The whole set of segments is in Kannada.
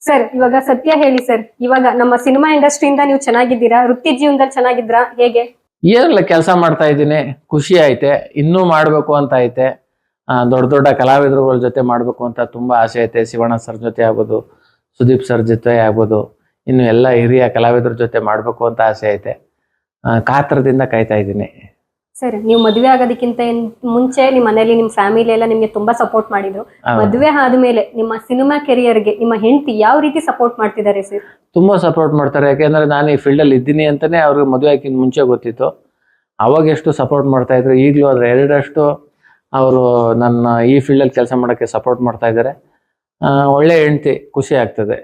ಸರ್ ಇವಾಗ ಸತ್ಯ ಹೇಳಿ ಸರ್, ಇವಾಗ ನಮ್ಮ ಸಿನಿಮಾ ಇಂಡಸ್ಟ್ರಿಯಿಂದ ನೀವು ಚೆನ್ನಾಗಿದ್ದೀರಾ? ವೃತ್ತಿ ಜೀವನದಲ್ಲಿ ಚೆನ್ನಾಗಿದ್ರಾ? ಹೇಗೆ? ಏನಿಲ್ಲ, ಕೆಲಸ ಮಾಡ್ತಾ ಇದ್ದೀನಿ, ಖುಷಿ ಐತೆ. ಇನ್ನೂ ಮಾಡಬೇಕು ಅಂತ ಐತೆ. ದೊಡ್ಡ ದೊಡ್ಡ ಕಲಾವಿದರುಗಳ ಜೊತೆ ಮಾಡಬೇಕು ಅಂತ ತುಂಬಾ ಆಸೆ ಐತೆ. ಶಿವಣ್ಣ ಸರ್ ಜೊತೆ ಆಗ್ಬೋದು, ಸುದೀಪ್ ಸರ್ ಜೊತೆ ಆಗ್ಬೋದು, ಇನ್ನು ಎಲ್ಲ ಹಿರಿಯ ಕಲಾವಿದರ ಜೊತೆ ಮಾಡಬೇಕು ಅಂತ ಆಸೆ ಐತೆ. ಕಾತ್ರದಿಂದ ಕಾಯ್ತಾ ಇದ್ದೀನಿ. ಸರ್ ನೀವು ಮದುವೆ ಆಗೋದಕ್ಕಿಂತ ಮುಂಚೆ ನಿಮ್ಮ ಮನೇಲಿ ನಿಮ್ಮ ಫ್ಯಾಮಿಲಿ ಎಲ್ಲ ನಿಮ್ಗೆ ತುಂಬಾ ಸಪೋರ್ಟ್ ಮಾಡಿದ್ರು. ಮದುವೆ ಆದ್ಮೇಲೆ ನಿಮ್ಮ ಸಿನಿಮಾ ಕೆರಿಯರ್ಗೆ ನಿಮ್ಮ ಹೆಂಡತಿ ಯಾವ ರೀತಿ ಸಪೋರ್ಟ್ ಮಾಡ್ತಿದ್ದಾರೆ ಸರ್? ತುಂಬಾ ಸಪೋರ್ಟ್ ಮಾಡ್ತಾರೆ. ಯಾಕೆಂದ್ರೆ ನಾನು ಈ ಫೀಲ್ಡ್ ಅಲ್ಲಿ ಇದ್ದೀನಿ ಅಂತಾನೆ ಅವ್ರಿಗೆ ಮದುವೆ ಆಗಿನ ಮುಂಚೆ ಗೊತ್ತಿತ್ತು. ಅವಾಗ ಎಷ್ಟು ಸಪೋರ್ಟ್ ಮಾಡ್ತಾ ಇದ್ರು, ಈಗಲೂ ಅದ್ರ ಎರಡರಷ್ಟು ಅವರು ನನ್ನ ಈ ಫೀಲ್ಡ್ ಅಲ್ಲಿ ಕೆಲಸ ಮಾಡಕ್ಕೆ ಸಪೋರ್ಟ್ ಮಾಡ್ತಾ ಇದ್ದಾರೆ. ಒಳ್ಳೆ ಹೆಂಡತಿ, ಖುಷಿ ಆಗ್ತದೆ.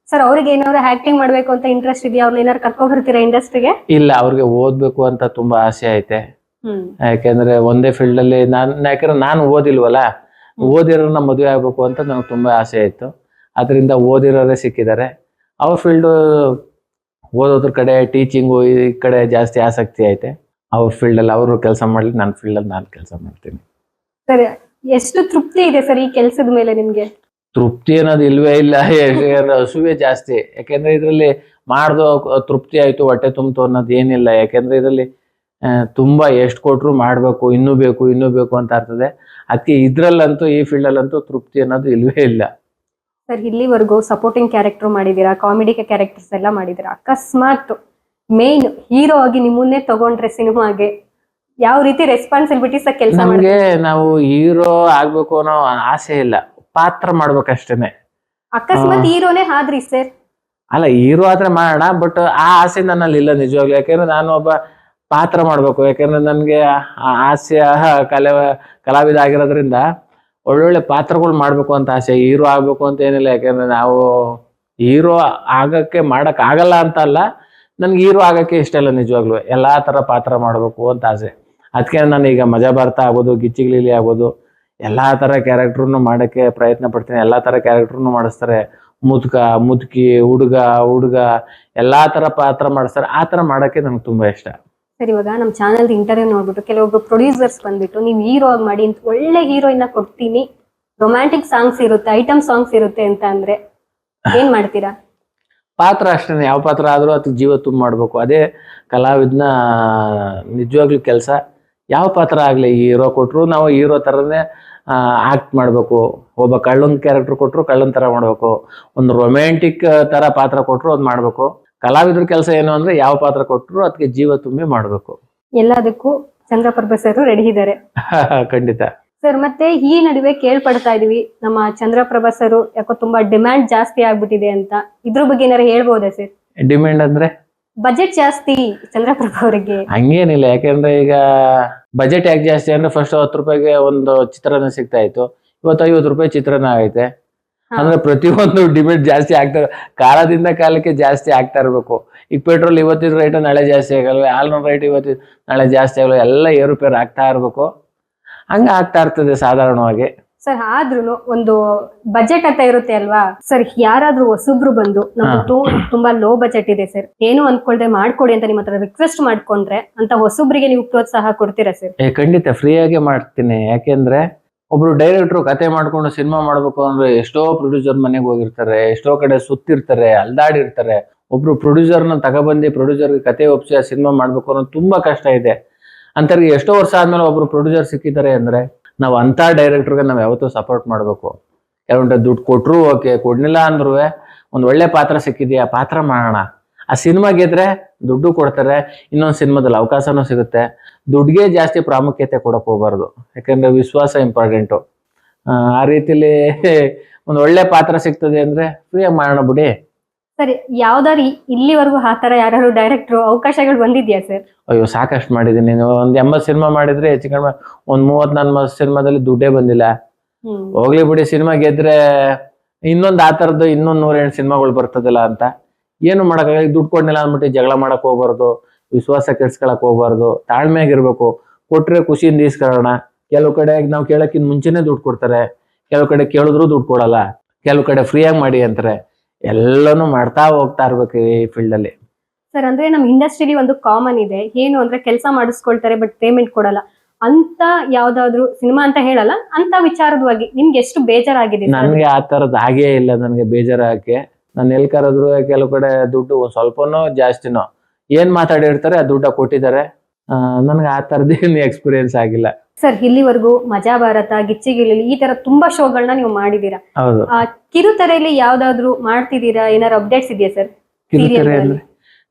ಸರ್ ಅವ್ರಿಗೆ ಏನಾದ್ರು ಆಕ್ಟಿಂಗ್ ಮಾಡ್ಬೇಕು ಅಂತ ಇಂಟ್ರೆಸ್ಟ್ ಇದೆಯಾ? ಅವ್ರನ್ನ ಏನಾದ್ರು ಕರ್ಕೊಂಡ್ ಬರ್ತೀರಾ ಇಂಡಸ್ಟ್ರಿಗೆ? ಇಲ್ಲ, ಅವ್ರಿಗೆ ಓದ್ಬೇಕು ಅಂತ ತುಂಬಾ ಆಸೆ ಐತೆ. ಯಾಕೆಂದ್ರೆ ಒಂದೇ ಫೀಲ್ಡ್ ಅಲ್ಲಿ ಯಾಕಂದ್ರೆ ನಾನು ಓದಿಲ್ವಲ್ಲ, ಓದಿರೋರ್ನ ಮದುವೆ ಆಗ್ಬೇಕು ಅಂತ ನನಗೆ ತುಂಬಾ ಆಸೆ ಆಯ್ತು. ಅದರಿಂದ ಓದಿರೋರೇ ಸಿಕ್ಕಿದ್ದಾರೆ. ಅವ್ರ ಫೀಲ್ಡ್ ಓದೋದ್ರ ಕಡೆ, ಟೀಚಿಂಗು ಈ ಕಡೆ ಜಾಸ್ತಿ ಆಸಕ್ತಿ ಐತೆ. ಅವ್ರ ಫೀಲ್ಡ್ ಅಲ್ಲಿ ಅವರು ಕೆಲಸ ಮಾಡ್ಲಿ, ನನ್ನ ಫೀಲ್ಡ್ ಅಲ್ಲಿ ನಾನು ಕೆಲಸ ಮಾಡ್ತೀನಿ. ಸರ್ ಎಷ್ಟು ತೃಪ್ತಿ ಇದೆ ಸರ್ ಈ ಕೆಲಸದ ಮೇಲೆ ನಿಮ್ಗೆ? ತೃಪ್ತಿ ಅನ್ನೋದು ಇಲ್ವೇ ಇಲ್ಲ. ಹಸುವೆ ಜಾಸ್ತಿ. ಯಾಕೆಂದ್ರೆ ಇದರಲ್ಲಿ ಮಾಡ್ದೋ ತೃಪ್ತಿ ಆಯ್ತು, ಹೊಟ್ಟೆ ತುಂಬಿತು ಅನ್ನೋದು ಏನಿಲ್ಲ. ಯಾಕೆಂದ್ರೆ ಇದರಲ್ಲಿ ತುಂಬಾ ಎಷ್ಟು ಕೊಟ್ರು ಮಾಡ್ಬೇಕು, ಇನ್ನೂ ಬೇಕು ಅಂತ ಇರ್ತದೆ. ಅದಕ್ಕೆ ಇದ್ರಲ್ಲಂತೂ, ಈ ಫೀಲ್ಡ್ ಅಲ್ಲಂತೂ ತೃಪ್ತಿ ಅನ್ನೋದು ಇಲ್ವೇ ಇಲ್ಲ. ಸರ್ ಇಲ್ಲಿವರೆಗೂ ಸಪೋರ್ಟಿಂಗ್ ಕ್ಯಾರೆಕ್ಟರ್ ಮಾಡಿದೀರಾ, ಕಾಮಿಡಿ ಕ್ಯಾರೆಕ್ಟರ್ಸ್ ಎಲ್ಲ ಮಾಡಿದೀರಾ. ಅಕಸ್ಮಾತ್ ಮೇನ್ ಹೀರೋ ಆಗಿ ನಿಮ್ಮನ್ನೇ ತಗೊಂಡ್ರೆ ಸಿನಿಮಾಗೆ ಯಾವ ರೀತಿ ರೆಸ್ಪಾನ್ಸಿಬಿಲಿಟೀಸ್ ಕೆಲಸ? ನಮ್ಗೆ ನಾವು ಹೀರೋ ಆಗ್ಬೇಕು ಅನ್ನೋ ಆಸೆ ಇಲ್ಲ, ಪಾತ್ರ ಮಾಡ್ಬೇಕಷ್ಟೇನೆ. ಅಕಸ್ಮಾತ್ ಹೀರೋನೇ ಆದ್ರಿ ಸರ್? ಅಲ್ಲ, ಹೀರೋ ಆದ್ರೆ ಮಾಡೋಣ, ಬಟ್ ಆ ಆಸೆ ನನ್ನಲ್ಲಿ ಇಲ್ಲ ನಿಜವಾಗ್ಲು. ಯಾಕೆಂದ್ರೆ ನಾನು ಒಬ್ಬ ಪಾತ್ರ ಮಾಡ್ಬೇಕು. ಯಾಕೆಂದ್ರೆ ನನ್ಗೆ ಹಾಸ್ಯ ಕಲಾವಿದ ಆಗಿರೋದ್ರಿಂದ ಒಳ್ಳೊಳ್ಳೆ ಪಾತ್ರಗಳು ಮಾಡ್ಬೇಕು ಅಂತ ಆಸೆ. ಹೀರೋ ಆಗ್ಬೇಕು ಅಂತ ಏನಿಲ್ಲ. ಯಾಕೆಂದ್ರೆ ನಾವು ಹೀರೋ ಮಾಡಕ್ ಆಗಲ್ಲ ಅಂತ ಅಲ್ಲ, ನನ್ಗೆ ಹೀರೋ ಆಗಕ್ಕೆ ಇಷ್ಟ ಇಲ್ಲ ನಿಜವಾಗ್ಲು. ಎಲ್ಲಾ ತರ ಪಾತ್ರ ಮಾಡ್ಬೇಕು ಅಂತ ಆಸೆ. ಅದಕ್ಕೆ ನಾನು ಈಗ ಮಜಾ ಭಾರತ ಆಗ್ಬೋದು, ಗಿಚ್ಚಿಗಿಲಿ ಆಗ್ಬೋದು, ಎಲ್ಲಾ ತರ ಕ್ಯಾರೆಕ್ಟರ್ನು ಮಾಡಕ್ಕೆ ಪ್ರಯತ್ನ ಪಡ್ತೀನಿ. ಎಲ್ಲಾ ತರ ಕ್ಯಾರೆಕ್ಟರ್ನು ಮಾಡಿಸ್ತಾರೆ. ಮುದುಕಿ, ಹುಡುಗ ಎಲ್ಲಾ ತರ ಪಾತ್ರ ಮಾಡಿಸ್ತಾರೆ. ಆ ತರ ಮಾಡಕ್ಕೆ ನಂಗೆ ತುಂಬಾ ಇಷ್ಟ. ಸರ್ ಇವಾಗ ನಮ್ಮ ಚಾನಲ್ ಇಂಟರ್ವ್ಯೂ ನೋಡ್ಬಿಟ್ಟು ಕೆಲವೊಬ್ರು ಪ್ರೊಡ್ಯೂಸರ್ಸ್ ಬಂದ್ಬಿಟ್ಟು ನೀವು ಹೀರೋ ಆಗಿ ಮಾಡಿ, ಒಳ್ಳೆ ಹೀರೋಯಿನ್ ಕೊಡ್ತೀನಿ, ರೊಮ್ಯಾಂಟಿಕ್ ಸಾಂಗ್ಸ್ ಇರುತ್ತೆ, ಐಟಮ್ ಸಾಂಗ್ಸ್ ಇರುತ್ತೆ ಅಂತ ಅಂದ್ರೆ ಏನ್ ಮಾಡ್ತೀರಾ? ಪಾತ್ರ ಅಷ್ಟೇನೆ, ಯಾವ ಪಾತ್ರ ಆದ್ರೂ ಅದಕ್ಕೆ ಜೀವ ತುಂಬ ಮಾಡ್ಬೇಕು. ಅದೇ ಕಲಾವಿದ್ನ ನಿಜವಾಗ್ಲೂ ಕೆಲಸ. ಯಾವ ಪಾತ್ರ ಆಗ್ಲಿ, ಹೀರೋ ಕೊಟ್ರು ನಾವು ಹೀರೋ ತರನೇ ಆಕ್ಟ್ ಮಾಡ್ಬೇಕು. ಒಬ್ಬ ಕಳ್ಳನ್ ಕ್ಯಾರೆಕ್ಟರ್ ಕೊಟ್ರು ಕಳ್ಳನ್ ತರ ಮಾಡ್ಬೇಕು. ಒಂದು ರೊಮ್ಯಾಂಟಿಕ್ ತರ ಪಾತ್ರ ಕೊಟ್ರು ಅದ್ ಮಾಡ್ಬೇಕು. ಕಲಾವಿದ್ರ ಕೆಲಸ ಏನು ಅಂದ್ರೆ ಯಾವ ಪಾತ್ರ ಕೊಟ್ರು ಅದಕ್ಕೆ ಜೀವ ತುಂಬಿ ಮಾಡ್ಬೇಕು. ಎಲ್ಲದಕ್ಕೂ ಚಂದ್ರಪ್ರಭಾ ಸರ್ ರೆಡಿ ಇದ್ದಾರೆ. ಖಂಡಿತ ಸರ್. ಮತ್ತೆ ಈ ನಡುವೆ ಕೇಳ್ಪಡ್ತಾ ಇದೀವಿ, ನಮ್ಮ ಚಂದ್ರಪ್ರಭಾ ಸರ್ ಯಾಕೋ ತುಂಬಾ ಡಿಮ್ಯಾಂಡ್ ಜಾಸ್ತಿ ಆಗ್ಬಿಟ್ಟಿದೆ ಅಂತ. ಇದ್ರ ಬಗ್ಗೆ ಏನಾರು ಹೇಳ್ಬೋದಾ ಸರ್? ಡಿಮ್ಯಾಂಡ್ ಅಂದ್ರೆ ಬಜೆಟ್ ಜಾಸ್ತಿ ಚಂದ್ರಪ್ರಭಾ ಅವರಿಗೆ? ಹಂಗೇನಿಲ್ಲ. ಯಾಕೆಂದ್ರೆ ಈಗ ಬಜೆಟ್ ಯಾಕೆ ಜಾಸ್ತಿ ಅಂದ್ರೆ, ಫಸ್ಟ್ 10 ರೂಪಾಯಿಗೆ ಒಂದು ಚಿತ್ರಾನ್ನ ಸಿಗ್ತಾ ಇತ್ತು, ಇವತ್ತು 50 ರೂಪಾಯಿ ಚಿತ್ರಾನ್ನ ಆಗೈತೆ. ಅಂದ್ರೆ ಪ್ರತಿಯೊಂದು ಡಿಮ್ಯಾಂಡ್ ಜಾಸ್ತಿ ಆಗ್ತಾ, ಕಾಲದಿಂದ ಕಾಲಕ್ಕೆ ಜಾಸ್ತಿ ಆಗ್ತಾ ಇರ್ಬೇಕು. ಈಗ ಪೆಟ್ರೋಲ್ ಇವತ್ತಿನ ರೇಟ್ ನಾಳೆ ಜಾಸ್ತಿ ಆಗಲ್ವ, ಹಾಲಿನ ರೇಟ್ ಇವತ್ತು ನಾಳೆ ಜಾಸ್ತಿ ಆಗಲ್ವ, ಎಲ್ಲ ಏರುಪೇರು ಆಗ್ತಾ ಇರ್ಬೇಕು. ಹಂಗ ಆಗ್ತಾ ಇರ್ತದೆ ಸಾಧಾರಣವಾಗಿ. ಸರ್ ಆದ್ರೂ ಒಂದು ಬಜೆಟ್ ಅಂತ ಇರುತ್ತೆ ಅಲ್ವಾ ಸರ್? ಯಾರಾದ್ರೂ ಹೊಸಬ್ರು ಬಂದು ನಮ್ದು ತುಂಬಾ ಲೋ ಬಜೆಟ್ ಇದೆ ಸರ್, ಏನು ಅನ್ಕೊಳ್ದೆ ಮಾಡ್ಕೊಡಿ ಅಂತ ನಿಮ್ಮ ಹತ್ರ ರಿಕ್ವೆಸ್ಟ್ ಮಾಡ್ಕೊಂಡ್ರೆ ಅಂತ ಹೊಸಬ್ರಿಗೆ ನೀವು ಪ್ರೋತ್ಸಾಹ ಕೊಡ್ತೀರಾ ಸರ್? ಖಂಡಿತ ಫ್ರೀಯಾಗೆ ಮಾಡ್ತೀನಿ. ಯಾಕೆಂದ್ರೆ ಒಬ್ರು ಡೈರೆಕ್ಟ್ರು ಕತೆ ಮಾಡ್ಕೊಂಡು ಸಿನಿಮಾ ಮಾಡ್ಬೇಕು ಅಂದ್ರೆ ಎಷ್ಟೋ ಪ್ರೊಡ್ಯೂಸರ್ ಮನೆಗೆ ಹೋಗಿರ್ತಾರೆ, ಎಷ್ಟೋ ಕಡೆ ಸುತ್ತಿರ್ತಾರೆ, ಅಲ್ದಾಡಿರ್ತಾರೆ. ಒಬ್ರು ಪ್ರೊಡ್ಯೂಸರ್ನ ತಗೊಬಂದು ಪ್ರೊಡ್ಯೂಸರ್ಗೆ ಕತೆ ಒಪ್ಸಿ ಆ ಸಿನಿಮಾ ಮಾಡ್ಬೇಕು ಅನ್ನೋದು ತುಂಬಾ ಕಷ್ಟ ಇದೆ. ಅಂತವ್ರಿಗೆ ಎಷ್ಟೋ ವರ್ಷ ಆದ್ಮೇಲೆ ಒಬ್ರು ಪ್ರೊಡ್ಯೂಸರ್ ಸಿಕ್ಕಿದ್ದಾರೆ ಅಂದ್ರೆ ನಾವು ಅಂತ ಡೈರೆಕ್ಟರ್ಗೆ ನಾವು ಯಾವತ್ತೂ ಸಪೋರ್ಟ್ ಮಾಡ್ಬೇಕು. ಕೆಲವೊಂದು ದುಡ್ಡು ಕೊಟ್ರು ಓಕೆ, ಕೊಡ್ಲಿಲ್ಲ ಅಂದ್ರೂ ಒಂದ್ ಒಳ್ಳೆ ಪಾತ್ರ ಸಿಕ್ಕಿದ್ಯಾ, ಪಾತ್ರ ಮಾಡೋಣ. ಆ ಸಿನಿಮಾ ಗೆದ್ರೆ ದುಡ್ಡು ಕೊಡ್ತಾರೆ, ಇನ್ನೊಂದು ಸಿನಿಮಾದಲ್ಲಿ ಅವಕಾಶನೂ ಸಿಗುತ್ತೆ. ದುಡ್ಡಿಗೆ ಜಾಸ್ತಿ ಪ್ರಾಮುಖ್ಯತೆ ಕೊಡಕ್ ಹೋಗ್ಬಾರ್ದು. ಯಾಕಂದ್ರೆ ವಿಶ್ವಾಸ ಇಂಪಾರ್ಟೆಂಟು. ಆ ರೀತಿಲಿ ಒಂದ್ ಒಳ್ಳೆ ಪಾತ್ರ ಸಿಗ್ತದೆ ಅಂದ್ರೆ ಫ್ರೀಯಾಗಿ ಮಾಡೋಣ ಬಿಡಿ. ಸರಿ, ಯಾವ್ದಾರು ಇಲ್ಲಿವರೆಗೂ ಆ ತರ ಯಾರು ಡೈರೆಕ್ಟ್ರು ಅವಕಾಶಗಳು ಬಂದಿದ್ಯಾ ಸರ್? ಅಯ್ಯೋ, ಸಾಕಷ್ಟು ಮಾಡಿದೀನಿ. ಒಂದ್ 80 ಸಿನಿಮಾ ಮಾಡಿದ್ರೆ ಹೆಚ್ಚು ಕಡಿಮೆ ಒಂದ್ 30-40 ಸಿನಿಮಾದಲ್ಲಿ ದುಡ್ಡೇ ಬಂದಿಲ್ಲ. ಹೋಗ್ಲಿ ಬಿಡಿ, ಸಿನಿಮಾ ಗೆದ್ರೆ ಇನ್ನೊಂದು ಆ ತರದ್ದು ಇನ್ನೊಂದ್ 108 ಸಿನಿಮಾಗಳು ಬರ್ತದಲ್ಲ ಅಂತ. ಏನು ಮಾಡಕ್ಕಾಗ, ದುಡ್ಡು ಕೊಡ್ಲಿಲ್ಲ ಅಂದ್ಬಿಟ್ಟು ಜಗಳ ಮಾಡಕ್ ಹೋಗ್ಬಾರ್ದು, ವಿಶ್ವಾಸ ಕೆಡ್ಸ್ಕೊಳಕ್ ಹೋಗ್ಬಾರ್ದು. ತಾಳ್ಮೆಯಾಗಿರ್ಬೇಕು. ಕೊಟ್ರೆ ಖುಷಿಯಿಂದ ಈಸ್ಕೊಳ್ಳೋಣ. ಕೆಲವು ಕಡೆ ನಾವು ಕೇಳಕ್ಕಿಂತ ಮುಂಚೆನೆ ದುಡ್ಡು ಕೊಡ್ತಾರೆ, ಕೆಲವು ಕಡೆ ಕೇಳಿದ್ರು ದುಡ್ಡು ಕೊಡಲ್ಲ, ಕೆಲವು ಕಡೆ ಫ್ರೀಯಾಗಿ ಮಾಡಿ ಅಂತಾರೆ. ಎಲ್ಲಾನು ಮಾಡ್ತಾ ಹೋಗ್ತಾ ಇರ್ಬೇಕು ಈ ಫೀಲ್ಡ್ ಅಲ್ಲಿ. ಸರ್ ಅಂದ್ರೆ ನಮ್ ಇಂಡಸ್ಟ್ರಿಲಿ ಒಂದು ಕಾಮನ್ ಇದೆ, ಏನು ಅಂದ್ರೆ ಕೆಲಸ ಮಾಡಿಸ್ಕೊಳ್ತಾರೆ ಬಟ್ ಪೇಮೆಂಟ್ ಕೊಡಲ್ಲ. ಅಂತ ಯಾವ್ದಾದ್ರು ಸಿನಿಮಾ ಅಂತ ಹೇಳಲ್ಲ, ಅಂತ ವಿಚಾರದವಾಗಿ ನಿಮ್ಗೆ ಎಷ್ಟು ಬೇಜಾರಾಗಿದೆ sir? ನನ್ಗೆ ಆ ತರದ್ ಆಗೇ ಇಲ್ಲ, ನನ್ಗೆ ಬೇಜಾರಾಗಕ್ಕೆ. ನಾನು ಎಲ್ ಕರೆದ್ರು ಕೆಲವು ಕಡೆ ದುಡ್ಡು ಒಂದ್ ಸ್ವಲ್ಪನೋ ಜಾಸ್ತಿನೋ ಏನ್ ಮಾತಾಡಿರ್ತಾರೆ ಆ ದುಡ್ಡ ಕೊಟ್ಟಿದ್ದಾರೆ. ನನ್ಗೆ ಆ ತರದೇನು ಎಕ್ಸ್ಪೀರಿಯನ್ಸ್ ಆಗಿಲ್ಲ. ಸರ್ ಇಲ್ಲಿವರೆಗೂ ಮಜಾ ಭಾರತ, ಗಿಚ್ಚಿಗಿಲಿ ಈ ತರ ತುಂಬಾ ಶೋಗಳನ್ನ ನೀವು ಮಾಡಿದೀರಾ. ಹೌದು. ಕಿರುತೆರೆಯಲ್ಲಿ ಯಾವ್ದಾದ್ರು ಮಾಡ್ತಿದ್ದೀರಾ? ಏನಾದ್ರು ಅಪ್ಡೇಟ್ಸ್ ಇದೆಯಾ ಸರ್? ಕಿರುತೆರೆ ಅಂದ್ರೆ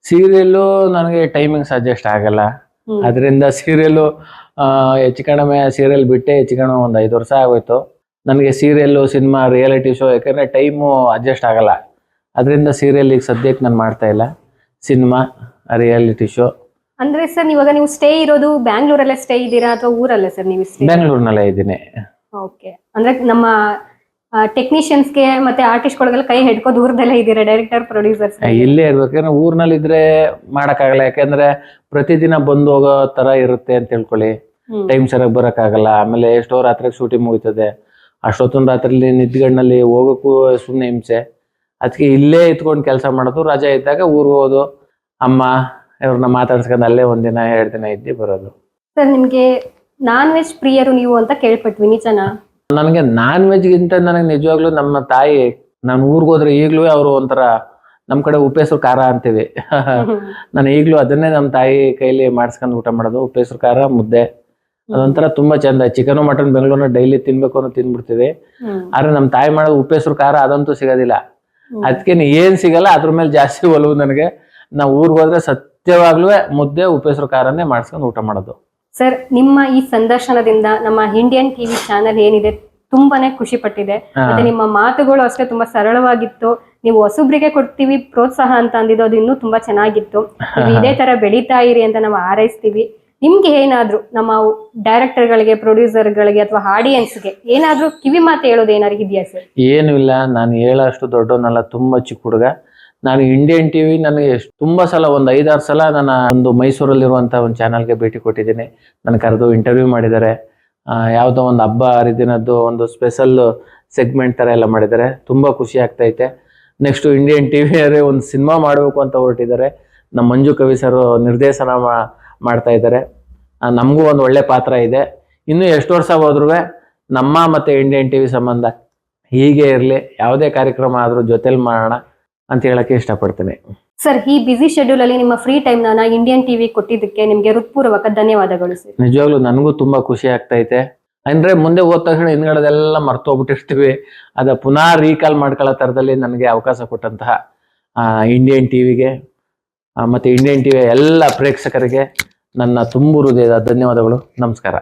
ಸೀರಿಯಲ್ಲು ನನಗೆ ಟೈಮಿಂಗ್ ಸಜೆಸ್ಟ್ ಆಗಲ್ಲ. ಅದರಿಂದ ಸೀರಿಯಲ್ಲು ಹೆಚ್ಚು ಕಡಿಮೆ ಸೀರಿಯಲ್ ಬಿಟ್ಟೆ ಹೆಚ್ಚು ಕಡಿಮೆ ಒಂದು 5 ವರ್ಷ ಆಗೋಯ್ತು. ನನಗೆ ಸೀರಿಯಲ್ಲು, ಸಿನಿಮಾ, ರಿಯಾಲಿಟಿ ಶೋ ಯಾಕಂದ್ರೆ ಟೈಮು ಅಡ್ಜಸ್ಟ್ ಆಗಲ್ಲ. ಅದರಿಂದ ಸೀರಿಯಲ್ ಈಗ ಸದ್ಯಕ್ಕೆ ನಾನು ಮಾಡ್ತಾ ಇಲ್ಲ. Cinema, reality show. ಅಂದ್ರೆ ಸರ್ ಇವಾಗ ನೀವು ಸ್ಟೇ ಇರೋದು ಬ್ಯಾಂಗ್ಳೂರಲ್ಲೇ ಸ್ಟೇ ಇದ್ದೀರಾ ಅಥವಾ ಊರಲ್ಲೇ ಸರ್ ನೀವು ಸ್ಟೇ? ಬೆಂಗಳೂರಿನಲ್ಲೇ ಇದ್ದೀನಿ. ಓಕೆ. ಅಂದ್ರೆ ನಮ್ಮ ಟೆಕ್ನಿಷಿಯನ್ಸ್ಗೆ ಮತ್ತೆ ಆರ್ಟಿಸ್ಟ್ಗಳಿಗೆಲ್ಲ ಕೈ ಹಿಡ್ಕೋ ದೂರದಲ್ಲೇ ಇದ್ದೀರಾ, ಡೈರೆಕ್ಟರ್, ಪ್ರೊಡ್ಯೂಸರ್ಸ್? ಇಲ್ಲೇ ಇರ್ಬೇಕು. ಯಾಕಂದ್ರೆ ಊರ್ನಲ್ಲಿ ಇದ್ರೆ ಮಾಡಕ್ಕಾಗಲ್ಲ. ಯಾಕಂದ್ರೆ ಪ್ರತಿದಿನ ಬಂದು ಹೋಗೋ ತರ ಇರುತ್ತೆ ಅಂತ ತಿಳ್ಕೊಳ್ಳಿ. ಟೈಮ್ ಸರಿಯಾಗಿ ಬರೋಕ್ಕಾಗಲ್ಲ. ಆಮೇಲೆ ಎಷ್ಟೋ ರಾತ್ರಿಗೆ ಶೂಟಿಂಗ್ ಮುಗಿತದೆ. ಅಷ್ಟೊತ್ತೊಂದು ರಾತ್ರಿಲಿ ನಿದ್ಗಣ್ಣಲ್ಲಿ ಹೋಗೋಕ್ಕೂ ಸುಮ್ಮನೆ ಹಿಂಸೆ. ಅದಕ್ಕೆ ಇಲ್ಲೇ ಇತ್ಕೊಂಡು ಕೆಲಸ ಮಾಡೋದು. ರಜೆ ಇದ್ದಾಗ ಊರಿಗೆ ಹೋಗೋದು, ಅಮ್ಮ ಇವ್ರನ್ನ ಮಾತಾಡ್ಸ್ಕೊಂಡು ಅಲ್ಲೇ 1 ದಿನ 2 ದಿನ ಇದ್ದು ಬರೋದು. ಸರ್ ನಿಮ್ಗೆ ನಾನ್ ವೆಜ್ ಪ್ರಿಯರು ನೀವು ಅಂತ ಕೇಳ್ಪಟ್ವಿ, ನಿಜನಾ? ನನಗೆ ನಾನ್ ವೆಜ್ಗಿಂತ ನನಗೆ ನಿಜವಾಗ್ಲೂ ನಮ್ಮ ತಾಯಿ, ನಾನು ಊರಿಗೆ ಹೋದ್ರೆ ಈಗಲೂ ಅವರು ಒಂಥರ ನಮ್ಮ ಕಡೆ ಉಪ್ಪೆಸರು ಖಾರ ಅಂತೀವಿ. ನಾನು ಈಗಲೂ ಅದನ್ನೇ ನಮ್ಮ ತಾಯಿ ಕೈಲಿ ಮಾಡಿಸ್ಕೊಂಡು ಊಟ ಮಾಡೋದು. ಉಪ್ಪೆಸರು ಖಾರ, ಮುದ್ದೆ, ಅದೊಂಥರ ತುಂಬಾ ಚಂದ. ಚಿಕನ್ ಮಟನ್ ಬೆಂಗಳೂರಿನ ಡೈಲಿ ತಿನ್ಬೇಕು ಅನ್ನೋ ತಿನ್ಬಿಡ್ತೀವಿ. ಆದ್ರೆ ನಮ್ಮ ತಾಯಿ ಮಾಡೋದು ಉಪ್ಪೆಸರು ಖಾರ ಅದಂತೂ ಸಿಗೋದಿಲ್ಲ. ಅದಕ್ಕೆ ಏನ್ ಸಿಗಲ್ಲ ಅದ್ರ ಮೇಲೆ ಜಾಸ್ತಿ ಒಲವು ನನಗೆ. ನಾವು ಊರಿಗೆ ಹೋದ್ರೆ ಸತ್ಯವಾಗ್ಲೂ ಮುದ್ದೆ, ಉಪ್ಪೆಸರು ಖಾರನೇ ಮಾಡಿಸ್ಕೊಂಡು ಊಟ ಮಾಡೋದು. ಸರ್ ನಿಮ್ಮ ಈ ಸಂದರ್ಶನದಿಂದ ನಮ್ಮ ಇಂಡಿಯನ್ ಟಿವಿ ಚಾನೆಲ್ ಏನಿದೆ ತುಂಬಾನೇ ಖುಷಿ ಪಟ್ಟಿದೆ. ಮತ್ತೆ ನಿಮ್ಮ ಮಾತುಗಳು ಅಷ್ಟೇ ತುಂಬಾ ಸರಳವಾಗಿತ್ತು. ನೀವು ಹೊಸಬ್ರಿಗೆ ಕೊಡ್ತೀವಿ ಪ್ರೋತ್ಸಾಹ ಅಂತ ಅಂದಿದ್ದು ಅದು ಇನ್ನೂ ತುಂಬಾ ಚೆನ್ನಾಗಿತ್ತು. ನೀವು ಇದೇ ತರ ಬೆಳೀತಾ ಇರಿ ಅಂತ ನಾವು ಹಾರೈಸ್ತೀವಿ. ನಿಮ್ಗೆ ಏನಾದ್ರು ನಮ್ಮ ಡೈರೆಕ್ಟರ್ಗಳಿಗೆ, ಪ್ರೊಡ್ಯೂಸರ್ಗಳಿಗೆ ಅಥವಾ ಆಡಿಯನ್ಸ್ಗೆ ಏನಾದ್ರೂ ಕಿವಿ ಮಾತು ಹೇಳೋದು ಏನಾದ್ರು ಇದೆಯಾ ಸರ್? ಏನು ಇಲ್ಲ, ನಾನು ಹೇಳೋಷ್ಟು ದೊಡ್ಡವನಲ್ಲ, ತುಂಬಾ ಚಿಕ್ಕ ಹುಡುಗ. ನಾನು ಇಂಡಿಯನ್ ಟಿವಿ ನನಗೆ ತುಂಬಾ ಸಲ, ಒಂದು 5-6 ಸಲ ನನ್ನ ಒಂದು ಮೈಸೂರಲ್ಲಿರುವಂಥ ಒಂದು ಚಾನಲ್ಗೆ ಭೇಟಿ ಕೊಟ್ಟಿದ್ದೀನಿ. ನನ್ನ ಕರೆದು ಇಂಟರ್ವ್ಯೂ ಮಾಡಿದ್ದಾರೆ. ಯಾವುದೋ ಒಂದು ಹಬ್ಬ ಹರಿದಿನದ್ದು ಒಂದು ಸ್ಪೆಷಲ್ ಸೆಗ್ಮೆಂಟ್ ಥರ ಎಲ್ಲ ಮಾಡಿದ್ದಾರೆ. ತುಂಬ ಖುಷಿ ಆಗ್ತೈತೆ. ನೆಕ್ಸ್ಟು ಇಂಡಿಯನ್ ಟಿವಿಯವರೇ ಒಂದು ಸಿನಿಮಾ ಮಾಡಬೇಕು ಅಂತ ಹೊರಟಿದ್ದಾರೆ. ನಮ್ಮ ಮಂಜು ಕವಿ ಸರ್ ನಿರ್ದೇಶನ ಮಾಡ್ತಾ ಇದ್ದಾರೆ. ನಮಗೂ ಒಂದು ಒಳ್ಳೆ ಪಾತ್ರ ಇದೆ. ಇನ್ನೂ ಎಷ್ಟು ವರ್ಷ ಹೋದ್ರೂ ನಮ್ಮ ಮತ್ತು ಇಂಡಿಯನ್ ಟಿವಿ ಸಂಬಂಧ ಹೀಗೆ ಇರಲಿ. ಯಾವುದೇ ಕಾರ್ಯಕ್ರಮ ಆದರೂ ಜೊತೆಲಿ ಮಾಡೋಣ ಅಂತ ಹೇಳಕ್ಕೆ ಇಷ್ಟಪಡ್ತೀನಿ. ಸರ್ ಈ ಬಿಸಿ ಶೆಡ್ಯೂಲ್ ಅಲ್ಲಿ ನಿಮ್ಮ ಫ್ರೀ ಟೈಮ್ ನ ಇಂಡಿಯನ್ ಟಿವಿ ಕೊಟ್ಟಿದ್ದಕ್ಕೆ ನಿಮ್ಗೆ ಹೃತ್ಪೂರ್ವಕ ಧನ್ಯವಾದಗಳು ಸರ್. ನಿಜವಾಗ್ಲೂ ನನಗೂ ತುಂಬಾ ಖುಷಿ ಆಗ್ತೈತೆ. ಅಂದ್ರೆ ಮುಂದೆ ಹೋದ ತಕ್ಷಣ ಹಿಂದ್ಗಡೆದೆಲ್ಲ ಮರ್ತೋಗ್ಬಿಟ್ಟಿರ್ತೀವಿ. ಅದ ಪುನಃ ರೀಕಾಲ್ ಮಾಡ್ಕೊಳ್ಳೋ ಥರದಲ್ಲಿ ನನಗೆ ಅವಕಾಶ ಕೊಟ್ಟಂತಹ ಇಂಡಿಯನ್ ಟಿವಿಗೆ ಮತ್ತೆ ಇಂಡಿಯನ್ ಟಿವಿಯ ಎಲ್ಲ ಪ್ರೇಕ್ಷಕರಿಗೆ ನನ್ನ ತುಂಬು ಹೃದಯದ ಧನ್ಯವಾದಗಳು. ನಮಸ್ಕಾರ.